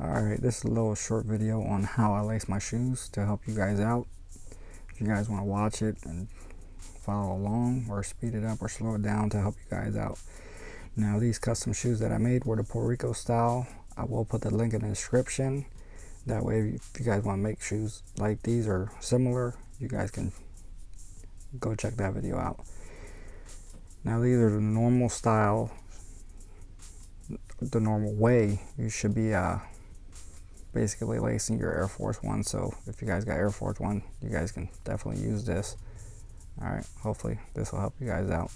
Alright, this is a little short video on how I lace my shoes to help you guys out. If you guys want to watch it and follow along, or speed it up or slow it down to help you guys out. Now, these custom shoes that I made were the Puerto Rico style. I will put the link in the description. That way, if you guys want to make shoes like these or similar, you guys can go check that video out. Now, these are the normal style, the normal way you should be basically lacing your Air Force One. So if you guys got Air Force One, you guys can definitely use this. All right, hopefully this will help you guys out.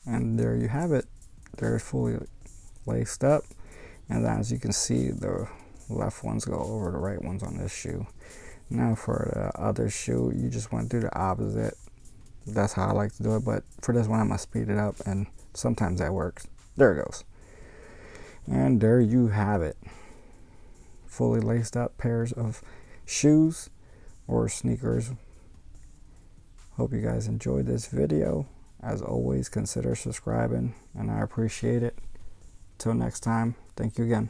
And there you have it. They're fully laced up, and then as you can see, the left ones go over the right ones on this shoe. Now for the other shoe, you just want to do the opposite. That's how I like to do it, but for this one I'm gonna speed it up, and sometimes that works. There it goes. And there you have it. Fully laced up pairs of shoes or sneakers. Hope you guys enjoyed this video. As always, consider subscribing, and I appreciate it. Till next time, thank you again.